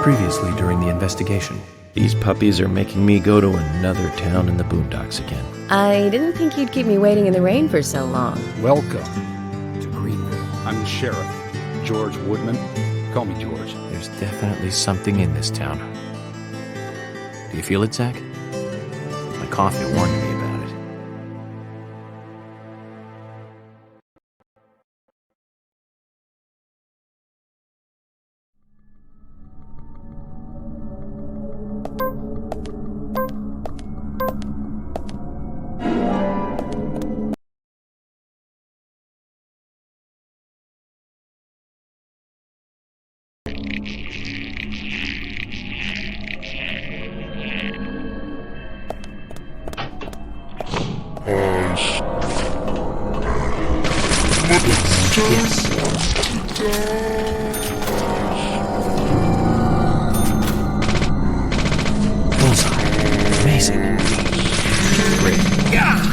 Previously during the investigation. These puppies are making me go to another town in the boondocks again. I didn't think you'd keep me waiting in the rain for so long. Welcome to Greenville. I'm the sheriff, George Woodman. Call me George. There's definitely something in this town. Do you feel it, Zach? My coffee warned me about it. Yes. Bullseye. Amazing. Great. Yeah.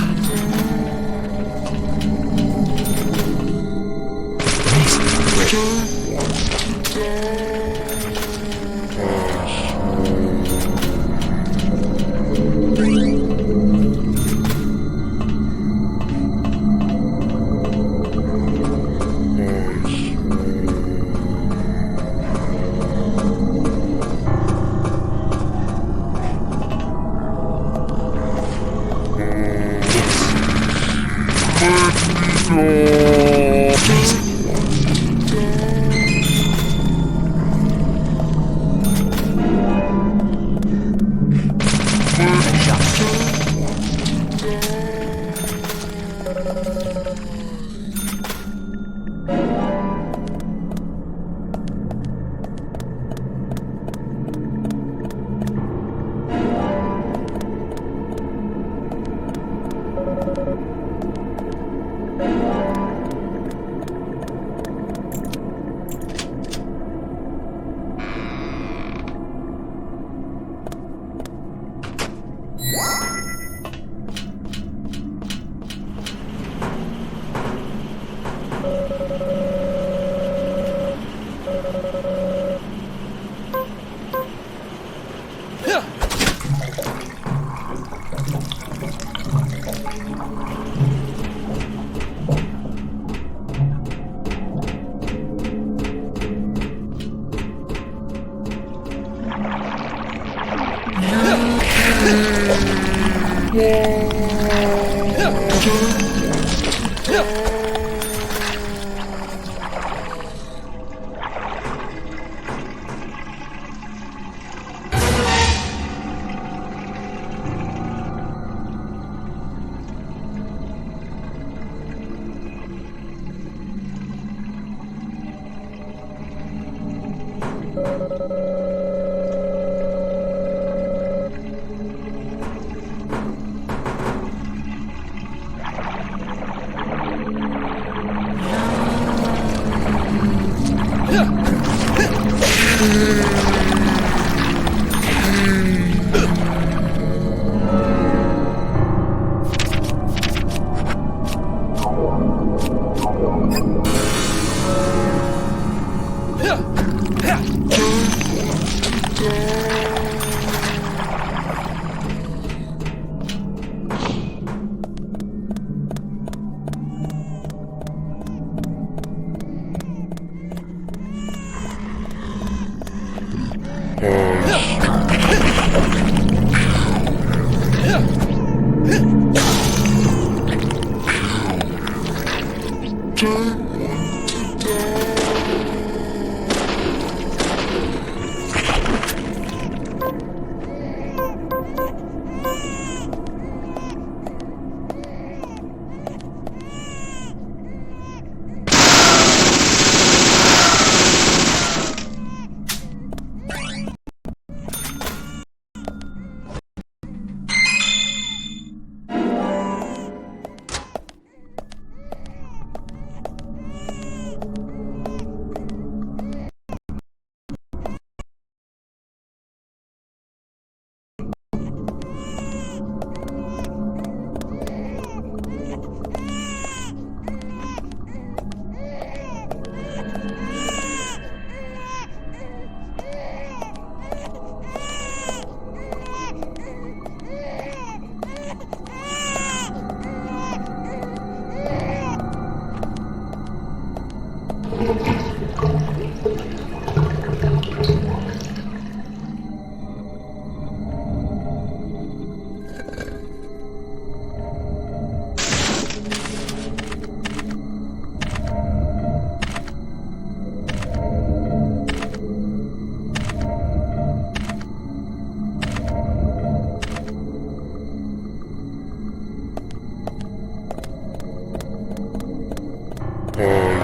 Yeah.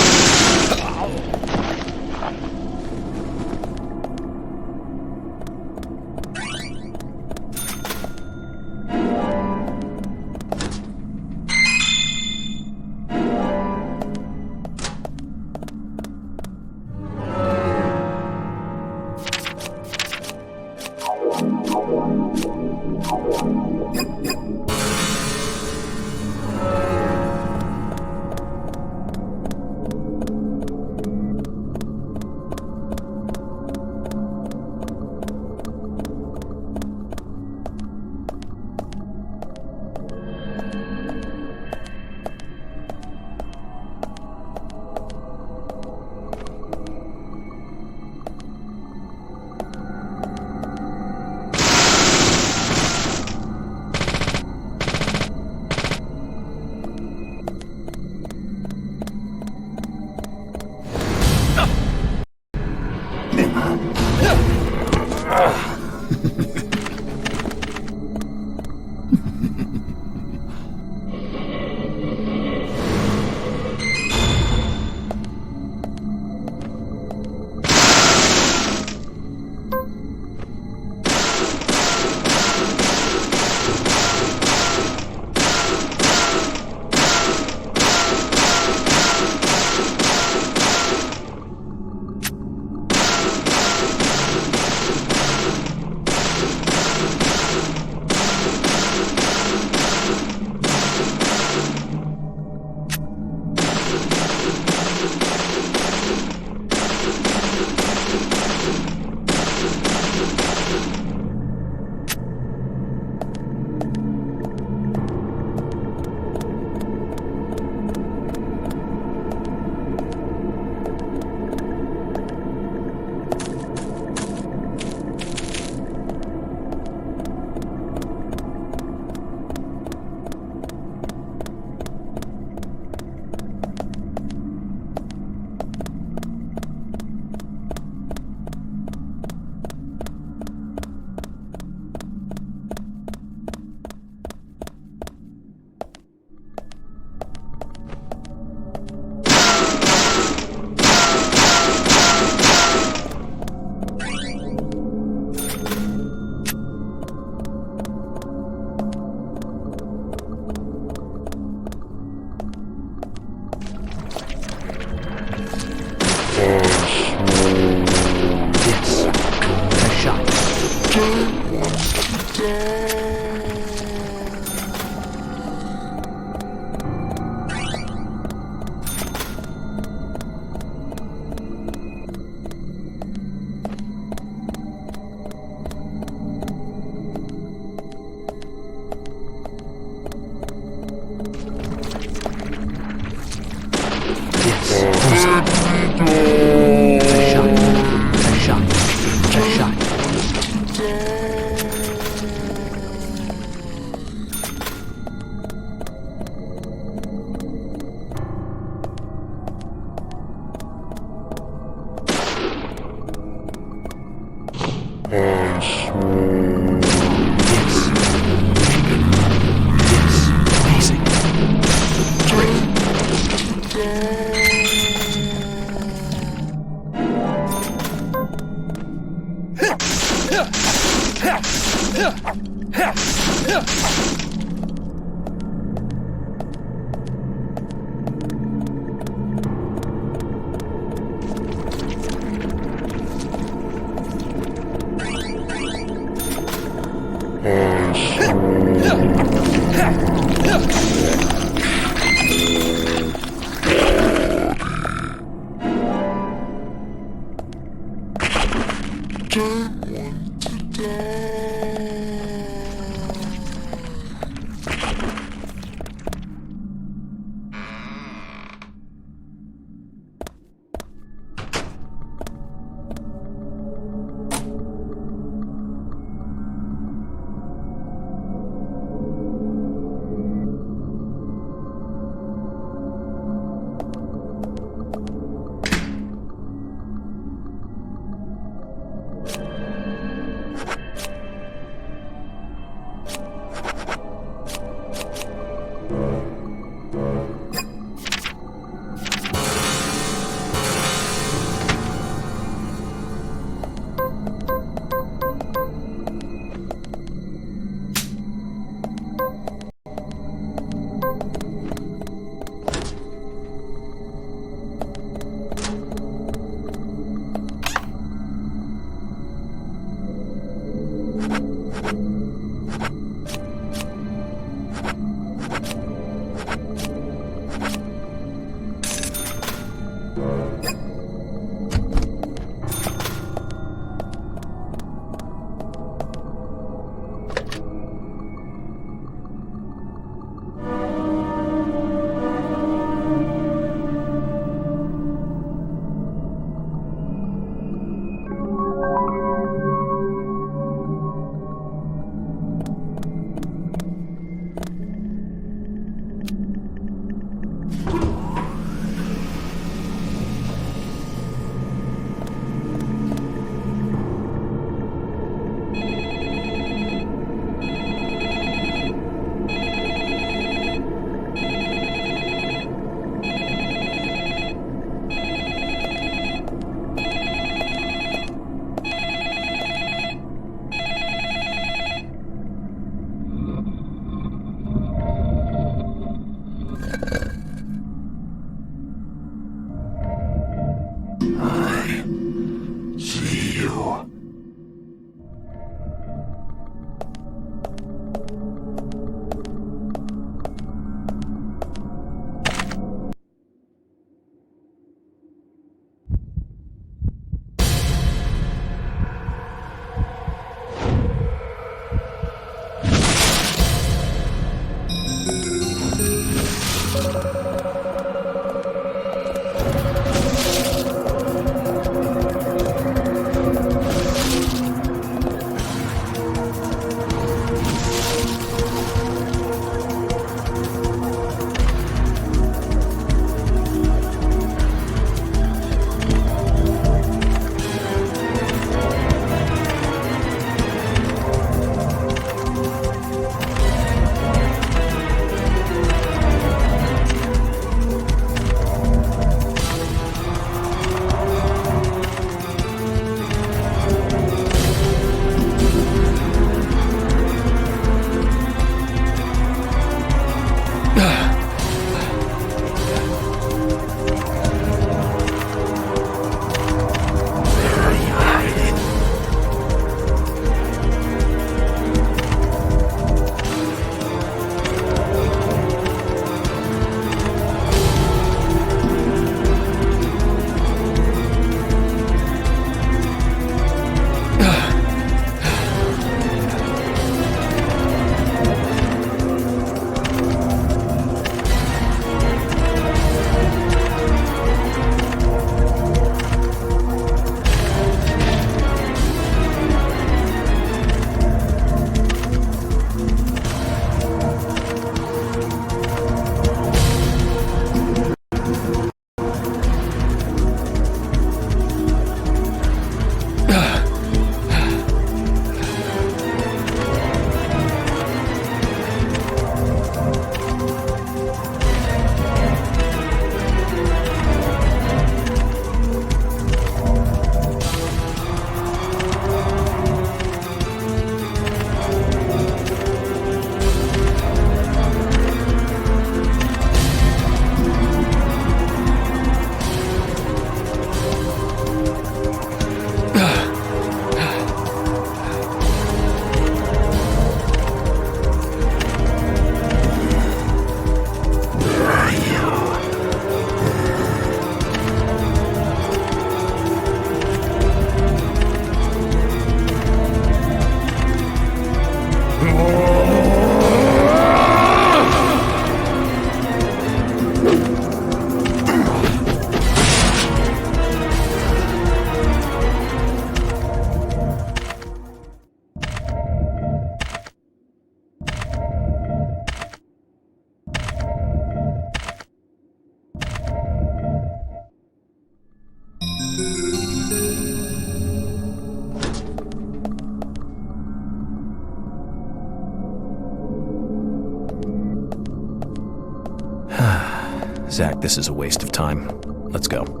Zach, this is a waste of time. Let's go.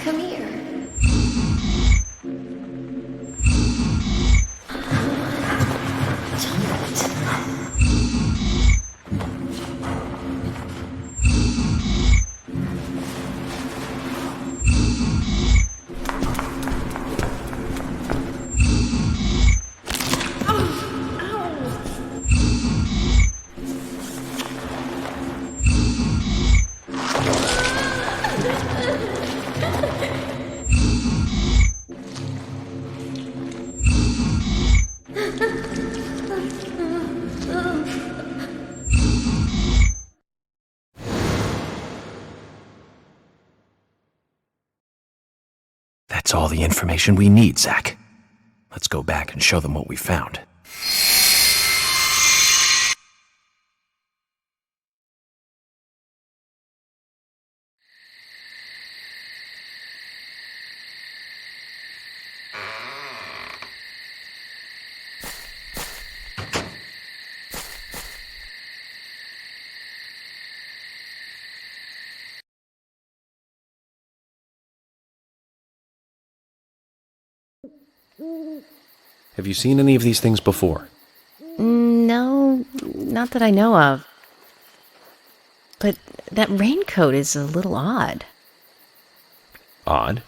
Come here. That's all the information we need, Zach. Let's go back and show them what we found. Have you seen any of these things before? No, not that I know of. But that raincoat is a little odd. Odd?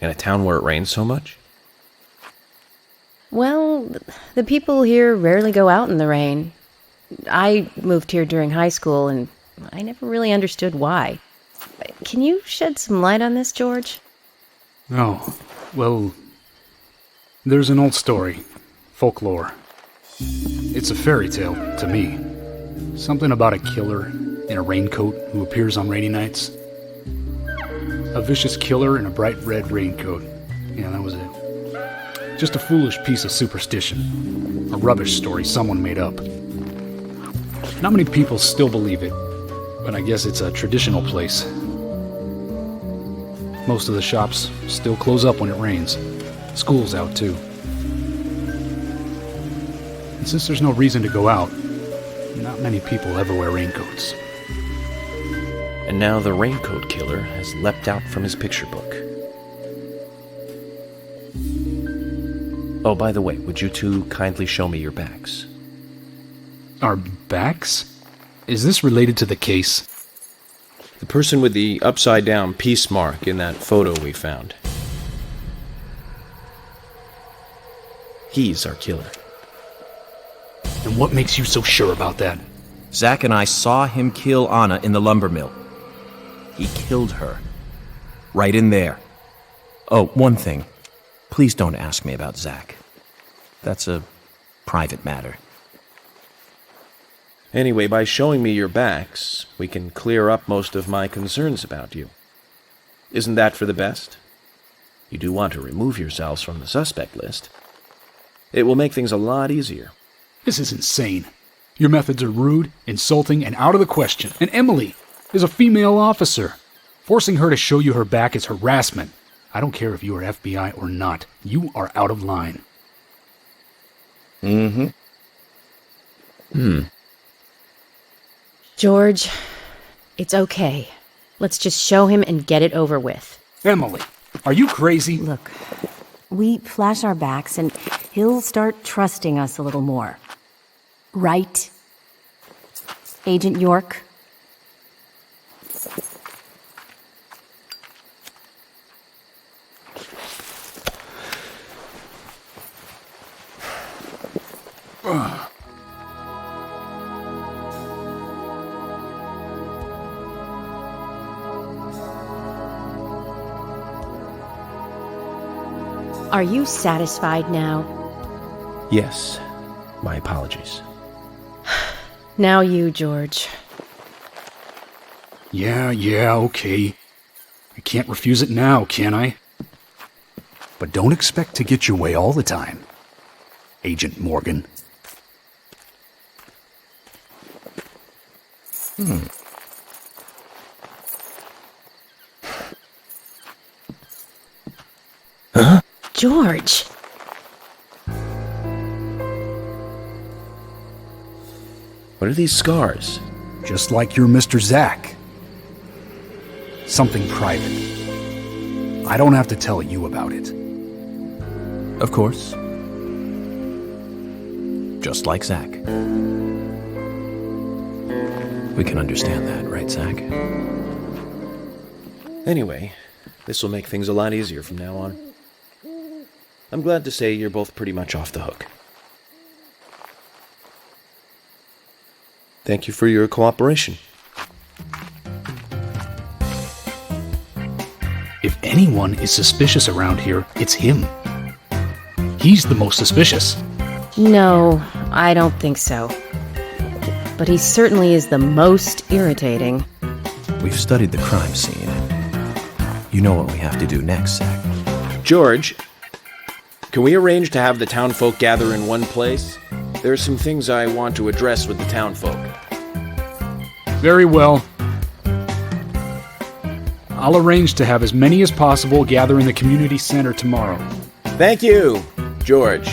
In a town where it rains so much? Well, the people here rarely go out in the rain. I moved here during high school, and I never really understood why. Can you shed some light on this, George? Oh, well, there's an old story, folklore. It's a fairy tale to me. Something about a killer in a raincoat who appears on rainy nights. A vicious killer in a bright red raincoat. Yeah, that was it. Just a foolish piece of superstition. A rubbish story someone made up. Not many people still believe it, but I guess it's a traditional place. Most of the shops still close up when it rains. School's out too. And since there's no reason to go out, not many people ever wear raincoats. And now the raincoat killer has leapt out from his picture book. Oh, by the way, would you two kindly show me your backs? Our backs? Is this related to the case? The person with the upside-down peace mark in that photo we found. He's our killer. And what makes you so sure about that? Zach and I saw him kill Anna in the lumber mill. He killed her. Right in there. Oh, one thing. Please don't ask me about Zach. That's a private matter. Anyway, by showing me your backs, we can clear up most of my concerns about you. Isn't that for the best? you do want to remove yourselves from the suspect list. It will make things a lot easier. This is insane. Your methods are rude, insulting, and out of the question. And Emily is a female officer. Forcing her to show you her back is harassment. I don't care if you are FBI or not. You are out of line. George, it's okay. Let's just show him and get it over with. Emily, are you crazy? Look, we flash our backs and he'll start trusting us a little more. Right? Agent York? Are you satisfied now? Yes, my apologies. Now you, George. Yeah, okay. I can't refuse it now, can I? But don't expect to get your way all the time, Agent Morgan. George! What are these scars? Just like your Mr. Zack. Something private. I don't have to tell you about it. Of course. Just like Zack. We can understand that, right, Zack? Anyway, this will make things a lot easier from now on. I'm glad to say you're both pretty much off the hook. Thank you for your cooperation. If anyone is suspicious around here, it's him. He's the most suspicious. No, I don't think so. But he certainly is the most irritating. We've studied the crime scene. You know what we have to do next, Zack. George, can we arrange to have the townfolk gather in one place? There are some things I want to address with the townfolk. Very well. I'll arrange to have as many as possible gather in the community center tomorrow. Thank you, George.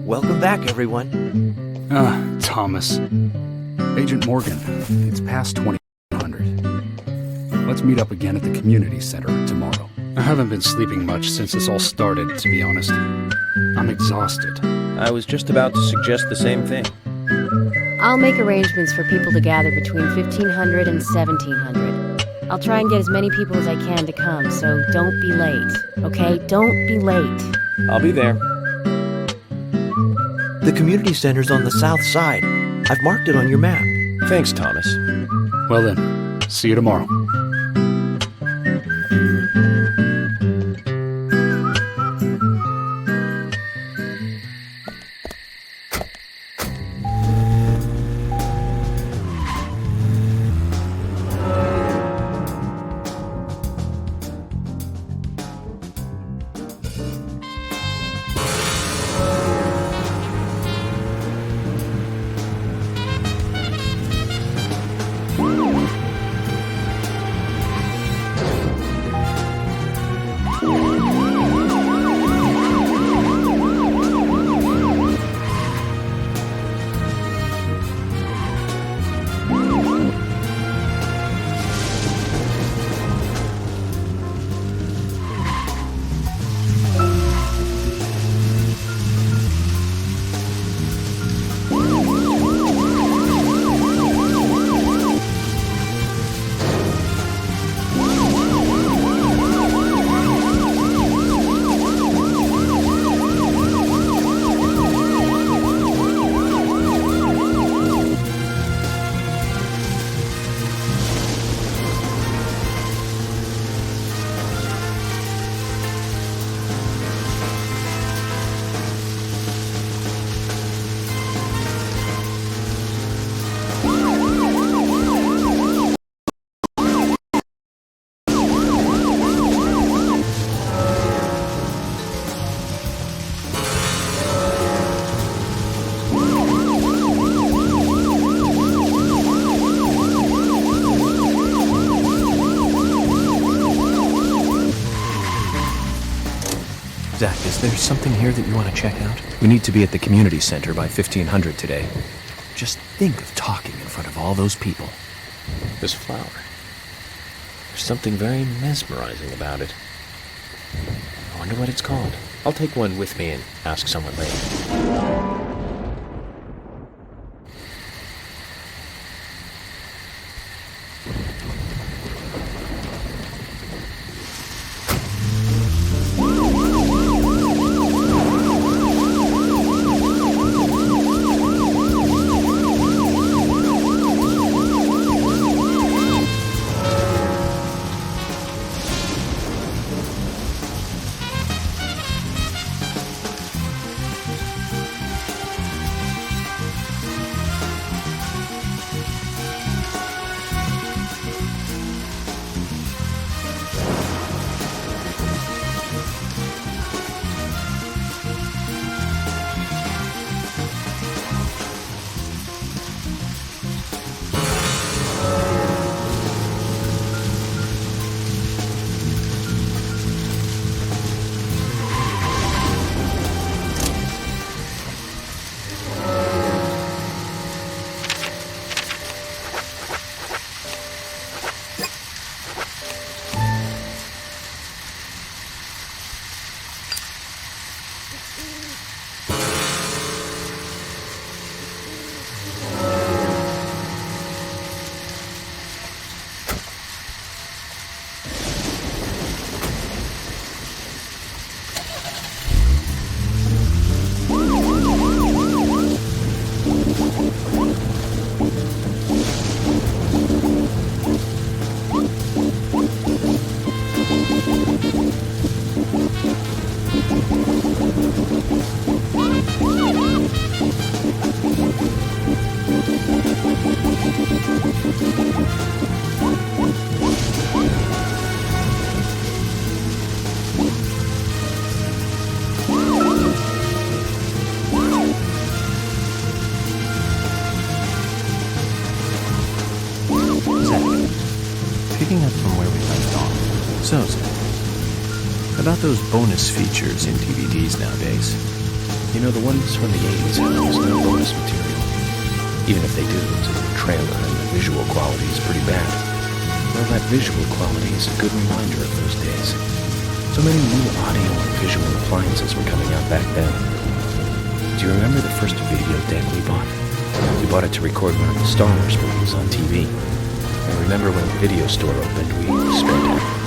Welcome back, everyone. Thomas. Agent Morgan, it's past 2100. Let's meet up again at the community center tomorrow. I haven't been sleeping much since this all started, to be honest. I'm exhausted. I was just about to suggest the same thing. I'll make arrangements for people to gather between 1500 and 1700. I'll try and get as many people as I can to come, so don't be late. Okay? Don't be late. I'll be there. The community center's on the south side. I've marked it on your map. Thanks, Thomas. Well then, see you tomorrow. Zach, is there something here that you want to check out? We need to be at the community center by 1500 today. Just think of talking in front of all those people. This flower. There's something very mesmerizing about it. I wonder what it's called. I'll take one with me and ask someone later. Picking up from where we left off. So, about those bonus features in DVDs nowadays. You know, the ones from the 80s have almost no bonus material. Even if they do, it's a trailer and the visual quality is pretty bad. Well, that visual quality is a good reminder of those days. So many new audio and visual appliances were coming out back then. Do you remember the first video deck we bought? We bought it to record one of the Star Wars movies on TV. I remember when the video store opened, we spent it.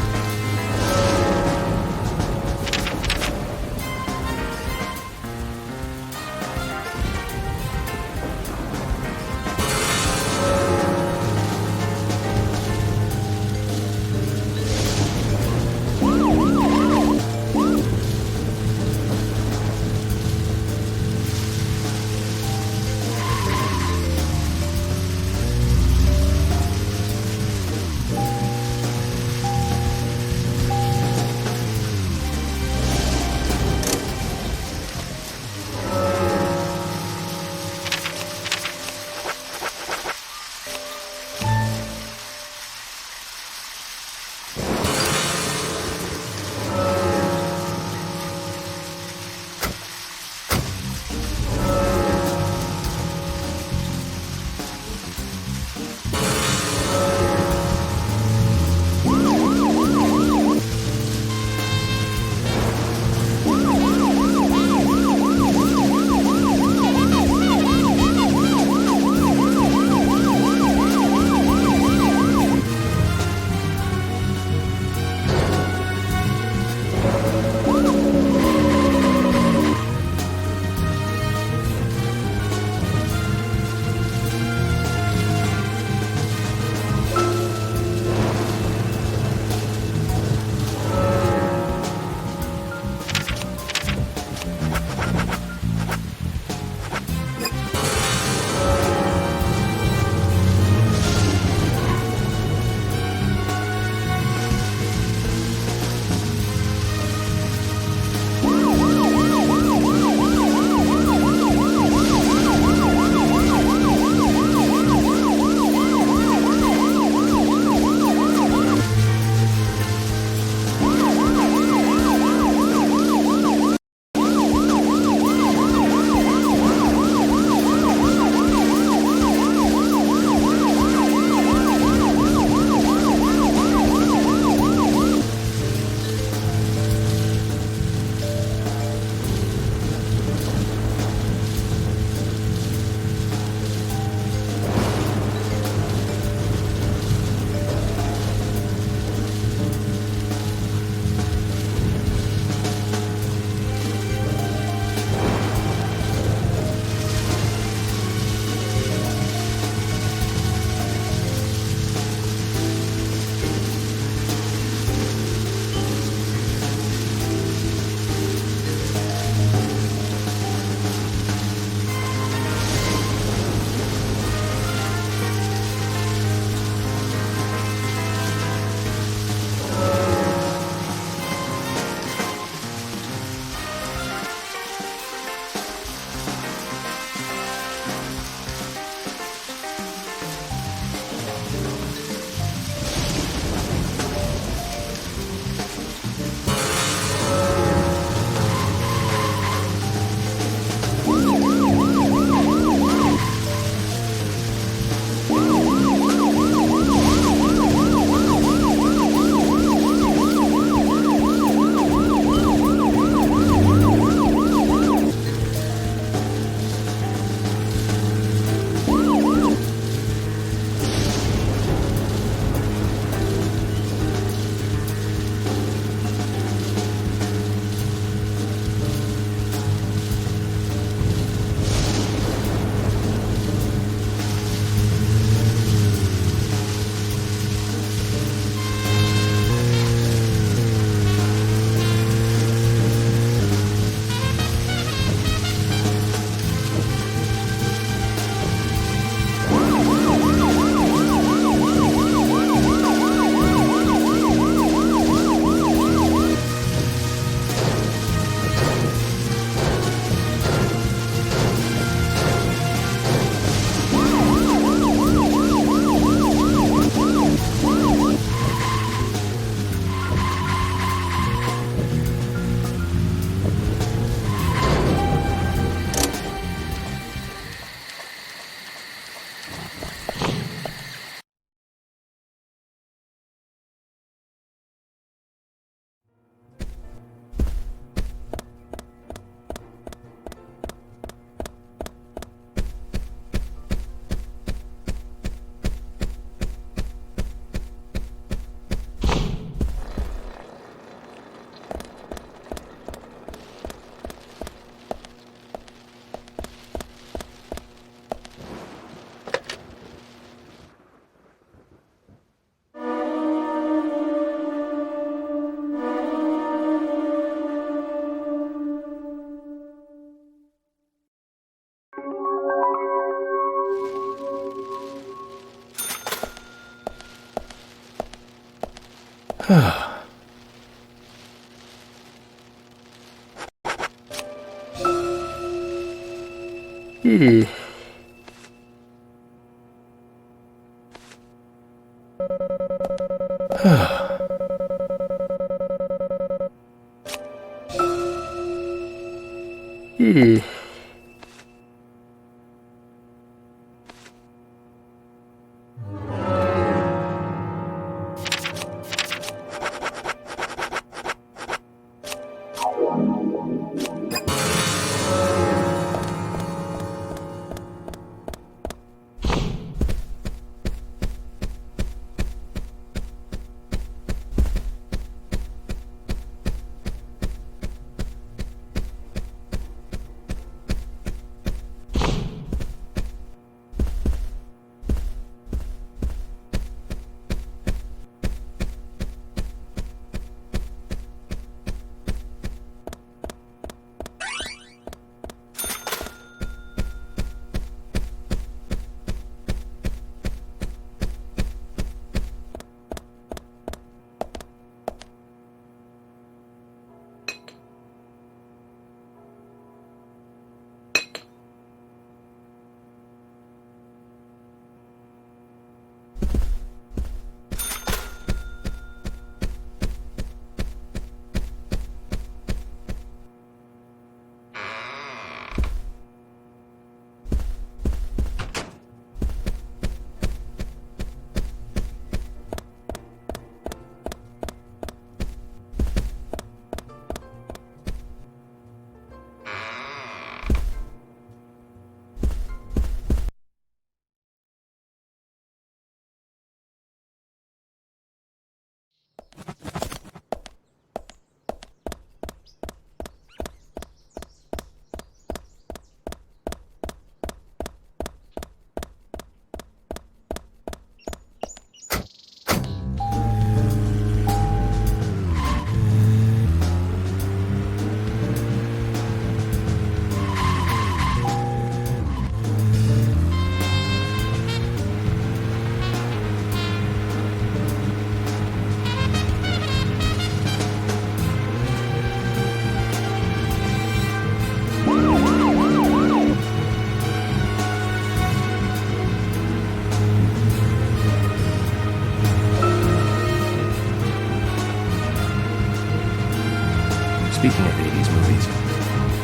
Speaking of 80s movies,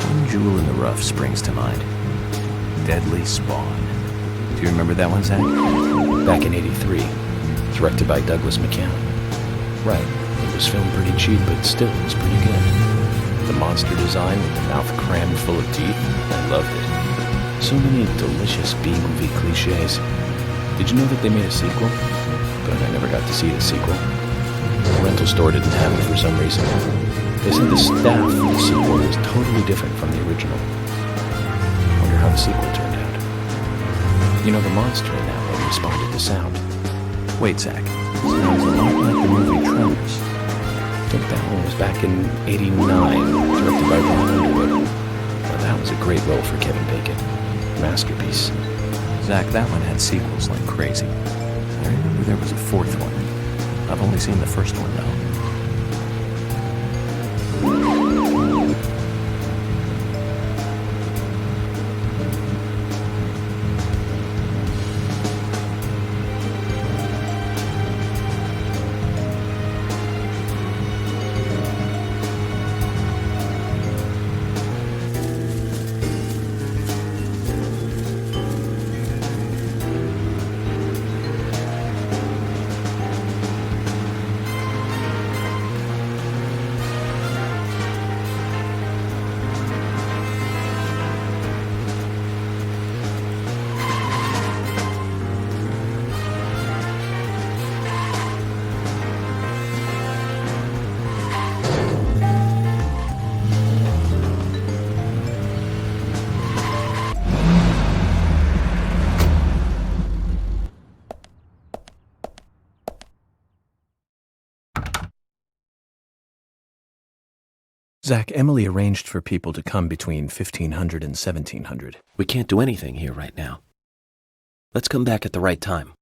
one jewel in the rough springs to mind. Deadly Spawn. Do you remember that one, Zach? Back in '83. Directed by Douglas McCann. Right. It was filmed pretty cheap, but still, it was pretty good. The monster design with the mouth crammed full of teeth, I loved it. So many delicious B-movie cliches. Did you know that they made a sequel? But I never got to see the sequel. The rental store didn't have it for some reason. They said the staff for the sequel was totally different from the original. Wonder how the sequel turned out. You know, the monster in that one responded to sound. Wait, Zach. Sounds a lot like the movie Tremors. I think that one was back in '89, directed by Ron Underwood. Well, that was a great role for Kevin Bacon. Masterpiece. Zach, that one had sequels like crazy. I remember there was a fourth one. I've only seen the first one, though. Zach, Emily arranged for people to come between 1500 and 1700. We can't do anything here right now. Let's come back at the right time.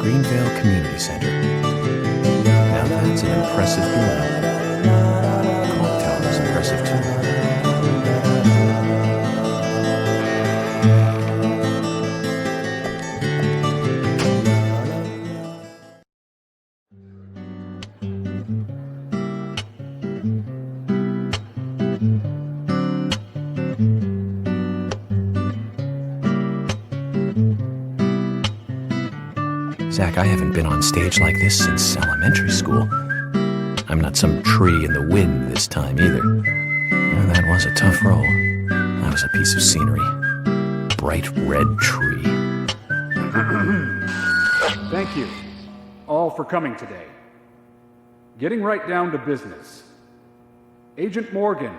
Greenvale Community Center. Now that's an impressive building. Clock tower is impressive too. Zach, I haven't been on stage like this since elementary school. I'm not some tree in the wind this time either. Well, that was a tough role. That was a piece of scenery. Bright red tree. Thank you all for coming today. Getting right down to business. Agent Morgan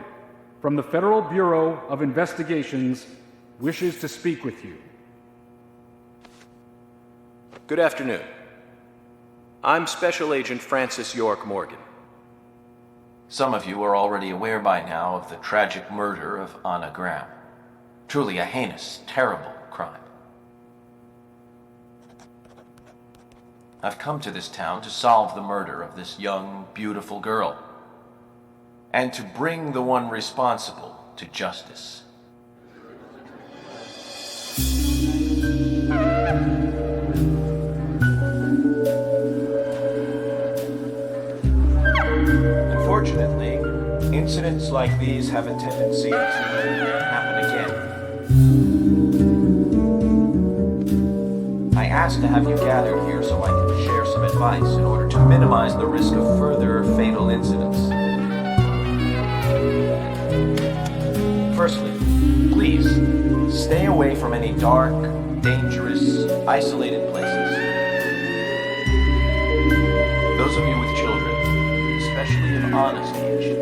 from the Federal Bureau of Investigations wishes to speak with you. Good afternoon. I'm Special Agent Francis York Morgan. Some of you are already aware by now of the tragic murder of Anna Graham. Truly a heinous, terrible crime. I've come to this town to solve the murder of this young, beautiful girl, and to bring the one responsible to justice. Unfortunately, incidents like these have a tendency to happen again. I asked to have you gathered here so I can share some advice in order to minimize the risk of further fatal incidents. Firstly, please stay away from any dark, dangerous, isolated places. Those of you with children, especially of honest age,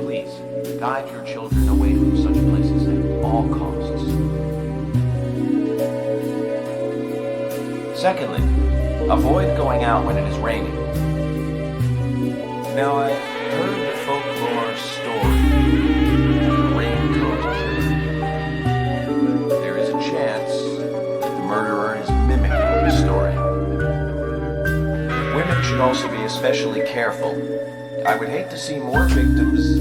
please guide your children away from such places at all costs. Secondly, avoid going out when it is raining. Now, I've heard the folklore story of the raincoat killer. There is a chance that the murderer is mimicking the story. Women should also be especially careful. I would hate to see more victims.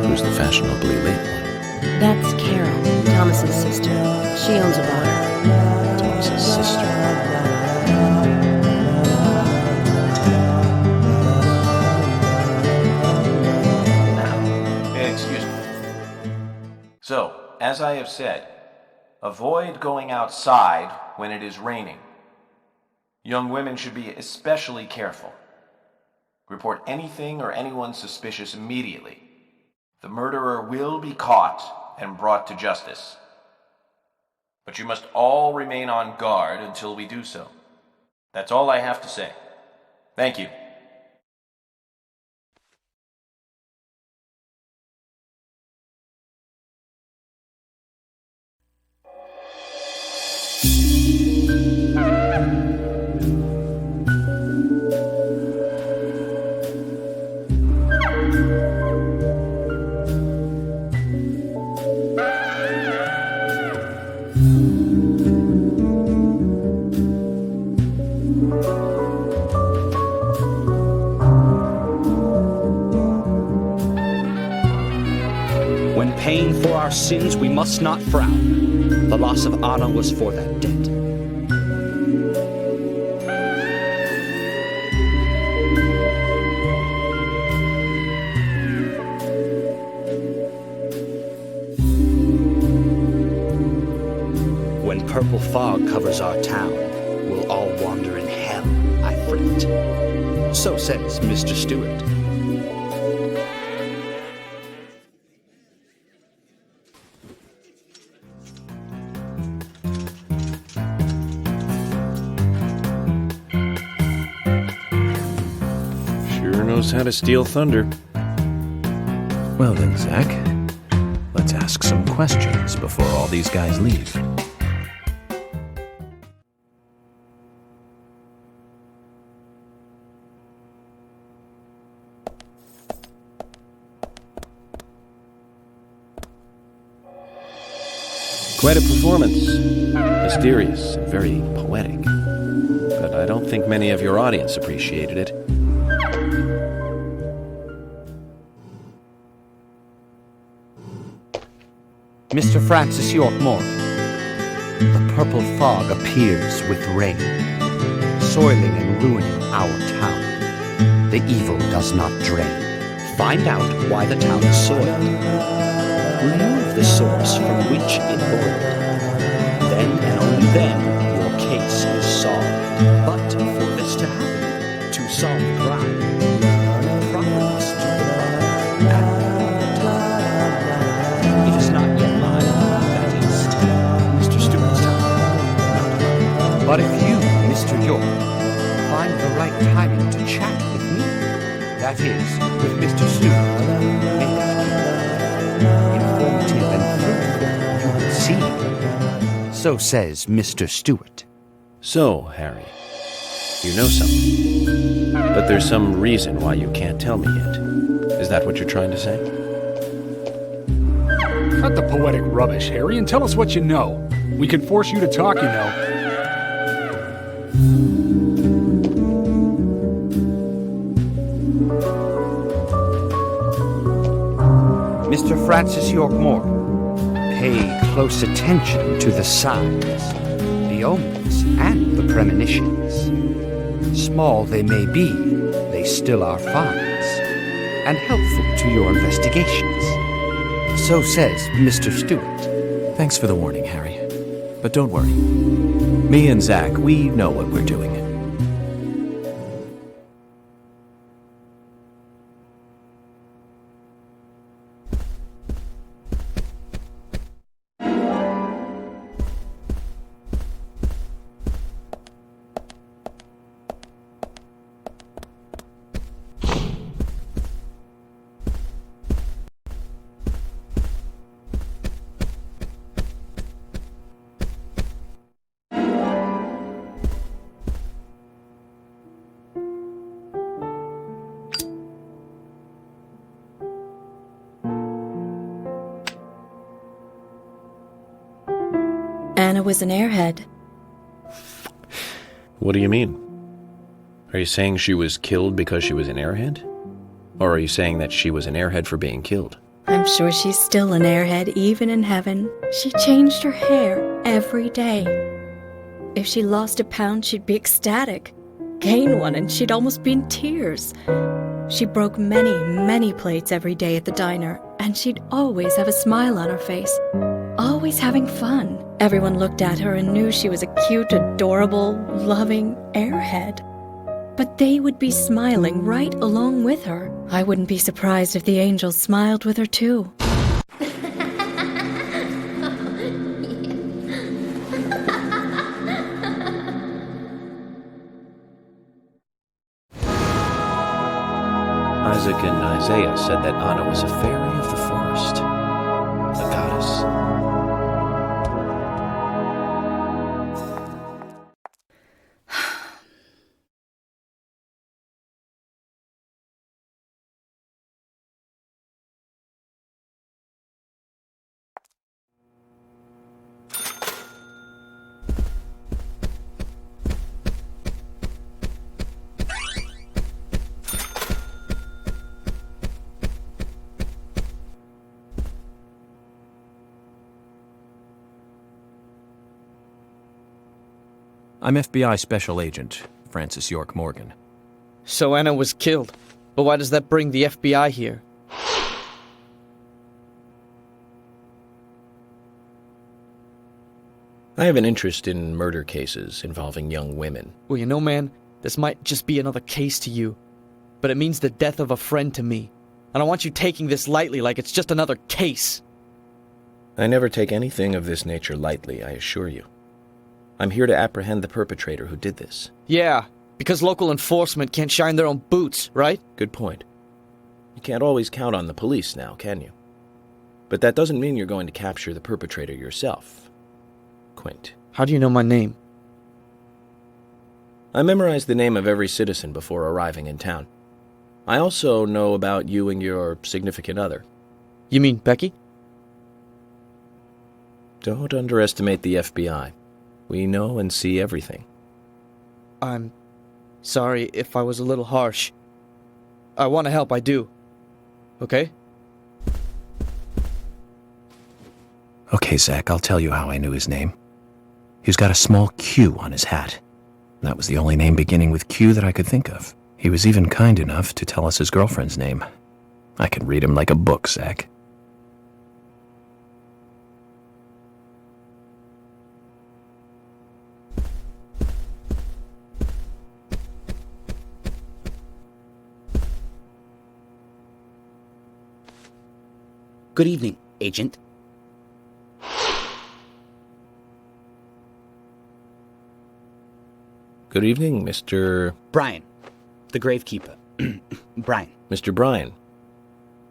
Who's the fashionably late one? That's Carol, Thomas's sister. She owns a bar. Thomas's sister. Excuse me. So, as I have said, avoid going outside when it is raining. Young women should be especially careful. Report anything or anyone suspicious immediately. The murderer will be caught and brought to justice. But you must all remain on guard until we do so. That's all I have to say. Thank you. When paying for our sins, we must not frown. The loss of Anna was for that debt. purple fog covers our town, we'll all wander in hell, I fret. So says Mr. Stewart. Sure knows how to steal thunder. Well then, Zach, let's ask some questions before all these guys leave. Quite a performance. Mysterious and very poetic. But I don't think many of your audience appreciated it. Mr. Francis York Morgan, the purple fog appears with rain, soiling and ruining our town. The evil does not drain. Find out why the town is soiled. Remove the source from which it boiled. Then and only then your case is solved. But for this to happen, to solve the crime, proper must do the crime and time. It is not yet mine, that is, Mr. Stewart's time. But if you, Mr. York, find the right timing to chat with me, that is, with Mr. Stewart, informative and fruitful, you will see. So says Mr. Stewart. So, Harry, you know something. But there's some reason why you can't tell me yet. Is that what you're trying to say? Cut the poetic rubbish, Harry, and tell us what you know. We can force you to talk, you know. Mr. Francis York Morgan, pay close attention to the signs, the omens, and the premonitions. Small they may be, they still are finds, and helpful to your investigations. So says Mr. Stewart. Thanks for the warning, Harry. But don't worry. Me and Zach, we know what we're doing. Anna was an airhead. What do you mean? Are you saying she was killed because she was an airhead? Or are you saying that she was an airhead for being killed? I'm sure she's still an airhead, even in heaven. She changed her hair every day. If she lost a pound, she'd be ecstatic. Gain one, and she'd almost be in tears. She broke many, many plates every day at the diner, and she'd always have a smile on her face. Always having fun. Everyone looked at her and knew she was a cute, adorable, loving airhead. But they would be smiling right along with her. I wouldn't be surprised if the angels smiled with her too. Isaac and Isaiah said that Anna was a fairy of the forest, a goddess. I'm FBI Special Agent Francis York Morgan. So Anna was killed. But why does that bring the FBI here? I have an interest in murder cases involving young women. Well, you know, man, this might just be another case to you, but it means the death of a friend to me. I don't want you taking this lightly like it's just another case. I never take anything of this nature lightly, I assure you. I'm here to apprehend the perpetrator who did this. Yeah, because local enforcement can't shine their own boots, right? Good point. You can't always count on the police now, can you? But that doesn't mean you're going to capture the perpetrator yourself, Quint. How do you know my name? I memorized the name of every citizen before arriving in town. I also know about you and your significant other. You mean Becky? Don't underestimate the FBI. We know and see everything. I'm sorry if I was a little harsh. I want to help, I do. Okay? Okay, Zach, I'll tell you how I knew his name. He's got a small Q on his hat. That was the only name beginning with Q that I could think of. He was even kind enough to tell us his girlfriend's name. I can read him like a book, Zach. Good evening, Agent. Good evening, Mr. Brian, the gravekeeper. Brian. Mr. Bryan.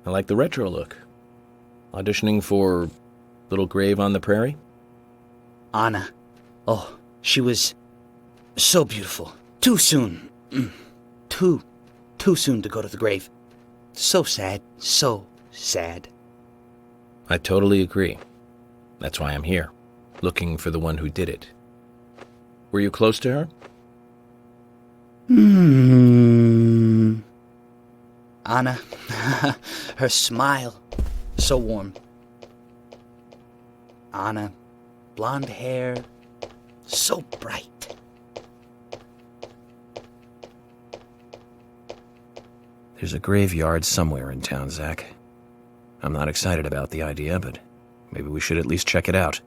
I like the retro look. Auditioning for Little Grave on the Prairie? Anna. Oh, she was so beautiful. Too soon. Too soon to go to the grave. So sad. So sad. I totally agree. That's why I'm here, looking for the one who did it. Were you close to her? Anna, her smile, so warm. Anna, blonde hair, so bright. There's a graveyard somewhere in town, Zach. I'm not excited about the idea, but maybe we should at least check it out.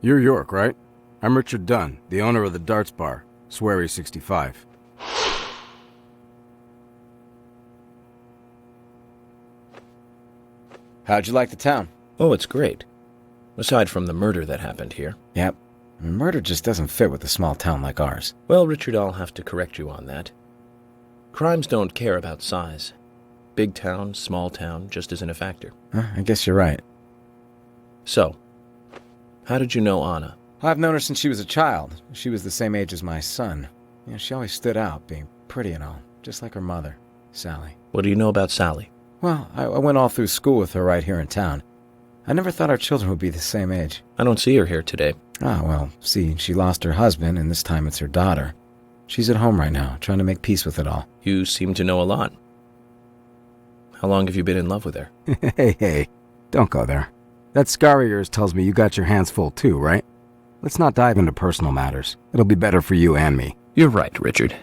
You're York, right? I'm Richard Dunn, the owner of the Darts Bar, Swery 65. How'd you like the town? Oh, it's great. Aside from the murder that happened here. Yep. Murder just doesn't fit with a small town like ours. Well, Richard, I'll have to correct you on that. Crimes don't care about size. Big town, small town, just isn't a factor. I guess you're right. So, how did you know Anna? I've known her since she was a child. She was the same age as my son. She always stood out, being pretty and all, just like her mother, Sally. What do you know about Sally? Well, I went all through school with her right here in town. I never thought our children would be the same age. I don't see her here today. Ah, well, see, she lost her husband, and this time it's her daughter. She's at home right now, trying to make peace with it all. You seem to know a lot. How long have you been in love with her? Hey, don't go there. That scar of yours tells me you got your hands full too, right? Let's not dive into personal matters. It'll be better for you and me. You're right, Richard.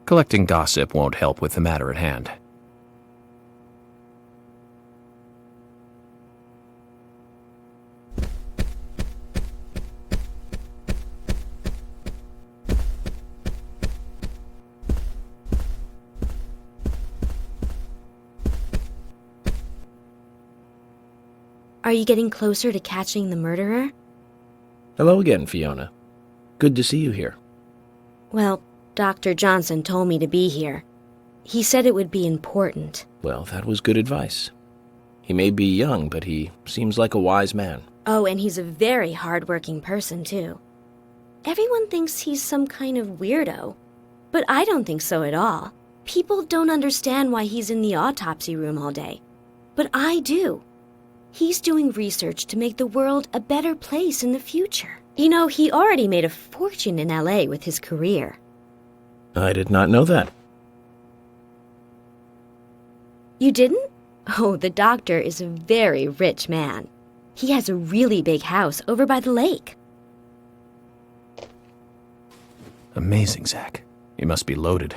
Collecting gossip won't help with the matter at hand. Are you getting closer to catching the murderer? Hello again, Fiona. Good to see you here. Well, Dr. Johnson told me to be here. He said it would be important. Well, that was good advice. He may be young, but he seems like a wise man. Oh, and he's a very hard-working person, too. Everyone thinks he's some kind of weirdo, but I don't think so at all. People don't understand why he's in the autopsy room all day, but I do. He's doing research to make the world a better place in the future. You know, he already made a fortune in LA with his career. I did not know that. You didn't? Oh, the doctor is a very rich man. He has a really big house over by the lake. Amazing, Zach. You must be loaded.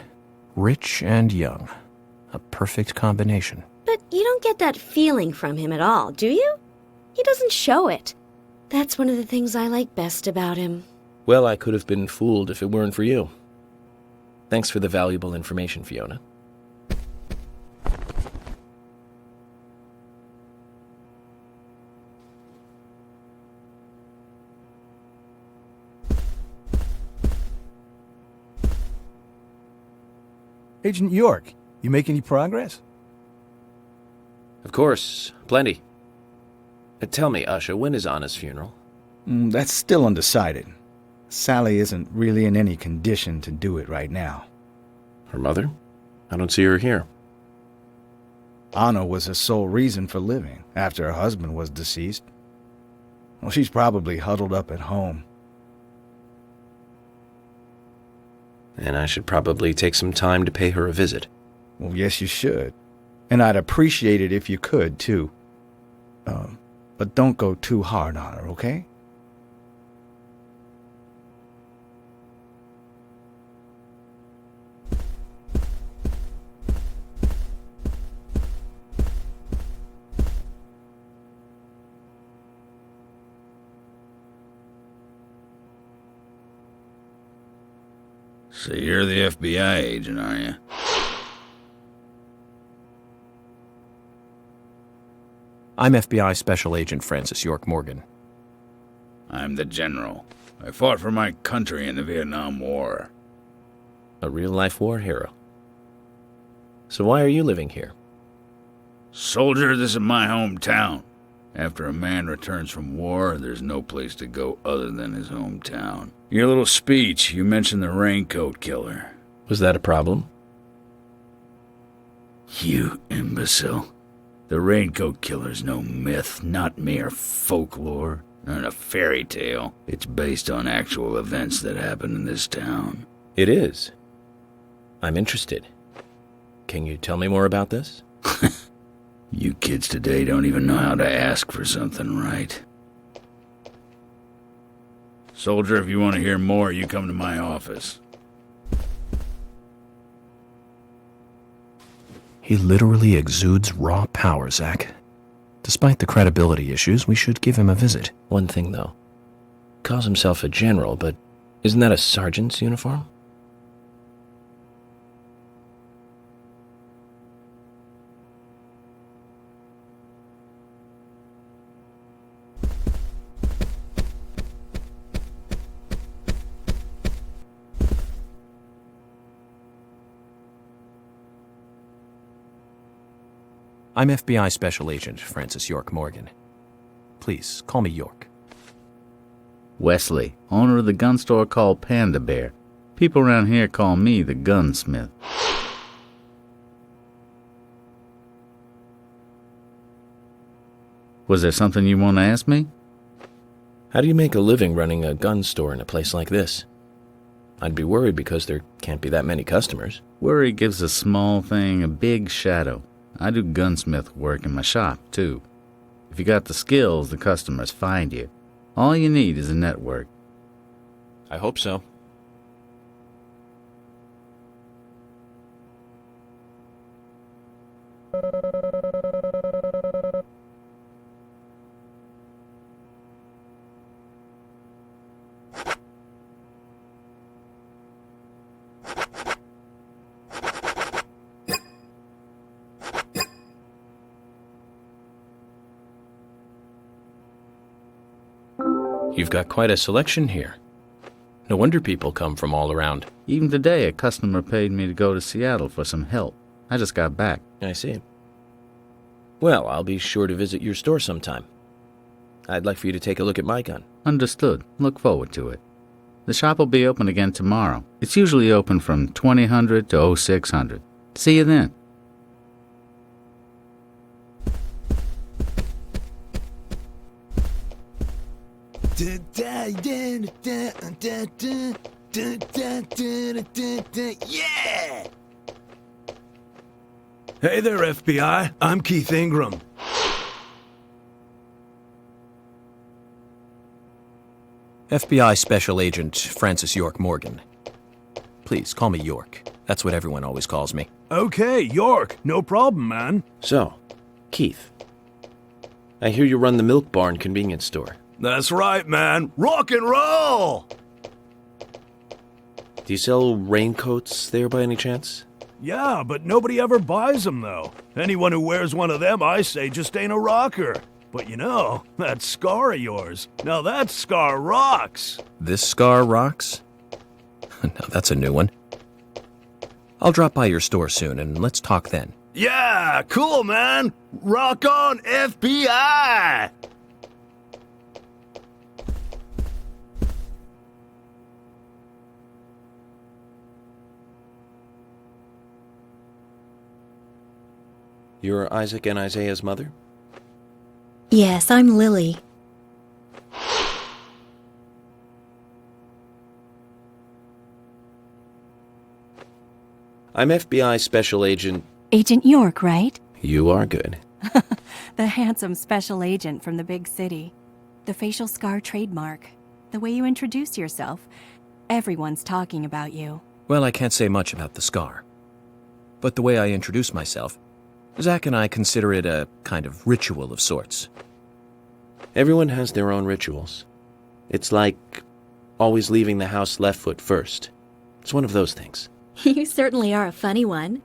Rich and young. A perfect combination. But you don't get that feeling from him at all, do you? He doesn't show it. That's one of the things I like best about him. Well, I could have been fooled if it weren't for you. Thanks for the valuable information, Fiona. Agent York, you make any progress? Of course, plenty. Tell me, Usha, when is Anna's funeral? That's still undecided. Sally isn't really in any condition to do it right now. Her mother? I don't see her here. Anna was her sole reason for living after her husband was deceased. Well, she's probably huddled up at home. And I should probably take some time to pay her a visit. Well, yes, you should. And I'd appreciate it if you could, too. But don't go too hard on her, okay? So you're the FBI agent, are you? I'm FBI Special Agent Francis York Morgan. I'm the general. I fought for my country in the Vietnam War. A real-life war hero. So why are you living here? Soldier, this is my hometown. After a man returns from war, there's no place to go other than his hometown. Your little speech, you mentioned the raincoat killer. Was that a problem? You imbecile. The raincoat killer's no myth, not mere folklore, not a fairy tale. It's based on actual events that happened in this town. It is. I'm interested. Can you tell me more about this? You kids today don't even know how to ask for something right. Soldier, if you want to hear more, you come to my office. He literally exudes raw power, Zach. Despite the credibility issues, we should give him a visit. One thing, though. Calls himself a general, but isn't that a sergeant's uniform? I'm FBI Special Agent Francis York Morgan. Please, call me York. Wesley, owner of the gun store called Panda Bear. People around here call me the gunsmith. Was there something you want to ask me? How do you make a living running a gun store in a place like this? I'd be worried because there can't be that many customers. Worry gives a small thing a big shadow. I do gunsmith work in my shop, too. If you got the skills, the customers find you. All you need is a network. I hope so. You've got quite a selection here. No wonder people come from all around. Even today, a customer paid me to go to Seattle for some help. I just got back. I see. Well, I'll be sure to visit your store sometime. I'd like for you to take a look at my gun. Understood. Look forward to it. The shop will be open again tomorrow. It's usually open from 2000 to 0600. See you then. Yeah! Hey there, FBI. I'm Keith Ingram. FBI Special Agent Francis York Morgan. Please, call me York. That's what everyone always calls me. Okay, York. No problem, man. So, Keith, I hear you run the Milk Barn convenience store. That's right, man. Rock and roll! Do you sell raincoats there by any chance? Yeah, but nobody ever buys them, though. Anyone who wears one of them, I say, just ain't a rocker. But you know, that scar of yours, now that scar rocks. This scar rocks? Now that's a new one. I'll drop by your store soon, and let's talk then. Yeah, cool, man. Rock on, FBI! You're Isaac and Isaiah's mother? Yes, I'm Lily. I'm FBI Special Agent... Agent York, right? You are good. The handsome special agent from the big city. The facial scar trademark. The way you introduce yourself. Everyone's talking about you. Well, I can't say much about the scar. But the way I introduce myself, Zach and I consider it a kind of ritual of sorts. Everyone has their own rituals. It's like always leaving the house left foot first. It's one of those things. You certainly are a funny one.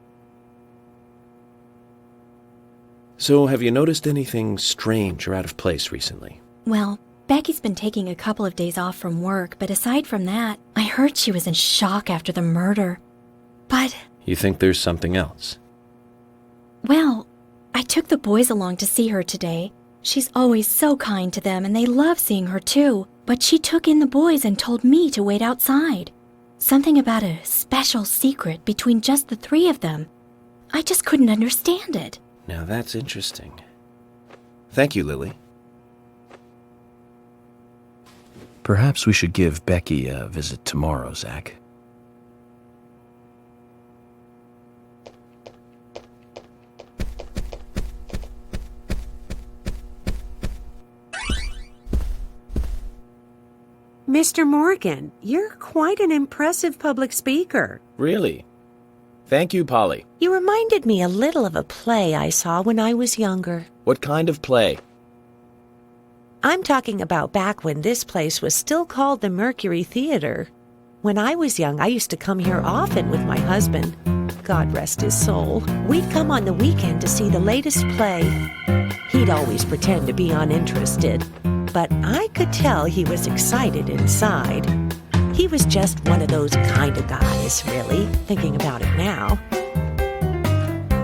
So, have you noticed anything strange or out of place recently? Well, Becky's been taking a couple of days off from work, but aside from that, I heard she was in shock after the murder. But... You think there's something else? Well, I took the boys along to see her today. She's always so kind to them, and they love seeing her too. But she took in the boys and told me to wait outside. Something about a special secret between just the three of them. I just couldn't understand it. Now that's interesting. Thank you, Lily. Perhaps we should give Becky a visit tomorrow, Zach. Mr. Morgan, you're quite an impressive public speaker. Really? Thank you, Polly. You reminded me a little of a play I saw when I was younger. What kind of play? I'm talking about back when this place was still called the Mercury Theater. When I was young, I used to come here often with my husband. God rest his soul. We'd come on the weekend to see the latest play. He'd always pretend to be uninterested, but I could tell he was excited inside. He was just one of those kind of guys, really, thinking about it now.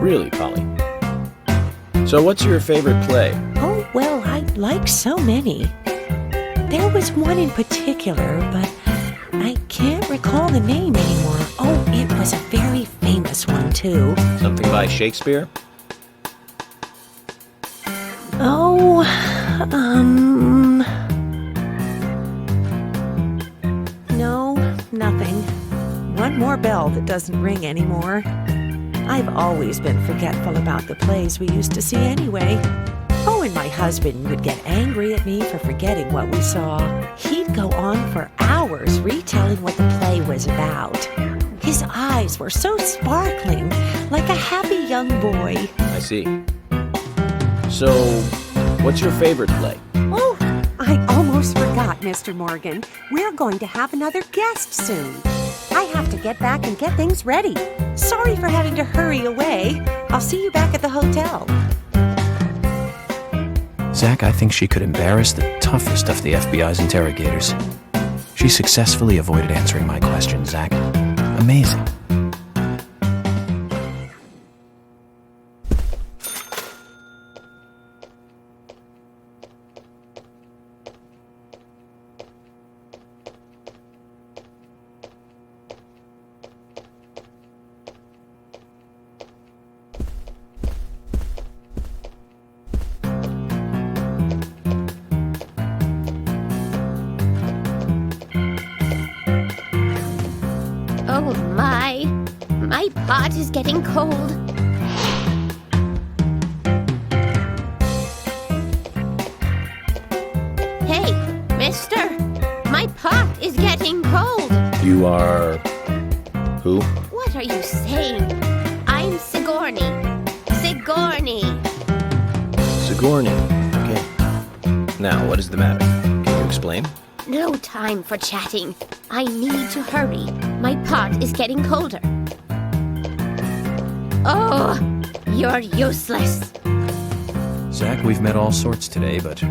Really, Polly? So what's your favorite play? Oh, well, I like so many. There was one in particular, but I can't recall the name anymore. Oh, it was a very famous one, too. Something by Shakespeare? Oh, no, nothing. One more bell that doesn't ring anymore. I've always been forgetful about the plays we used to see anyway. Oh, and my husband would get angry at me for forgetting what we saw. He'd go on for hours retelling what the play was about. His eyes were so sparkling, like a happy young boy. I see. So, what's your favorite play? Oh, I almost forgot, Mr. Morgan. We're going to have another guest soon. I have to get back and get things ready. Sorry for having to hurry away. I'll see you back at the hotel. Zach, I think she could embarrass the toughest of the FBI's interrogators. She successfully avoided answering my question, Zach. Amazing. Oh my pot is getting cold. Hey, mister, my pot is getting cold. You are Who? What are you saying? I'm Sigourney. Sigourney. Sigourney. Okay. Now, what is the matter? Can you explain? No time for chatting. I need to hurry. My pot is getting colder. Oh, you're useless. Zach, we've met all sorts today, but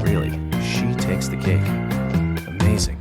really, she takes the cake. Amazing.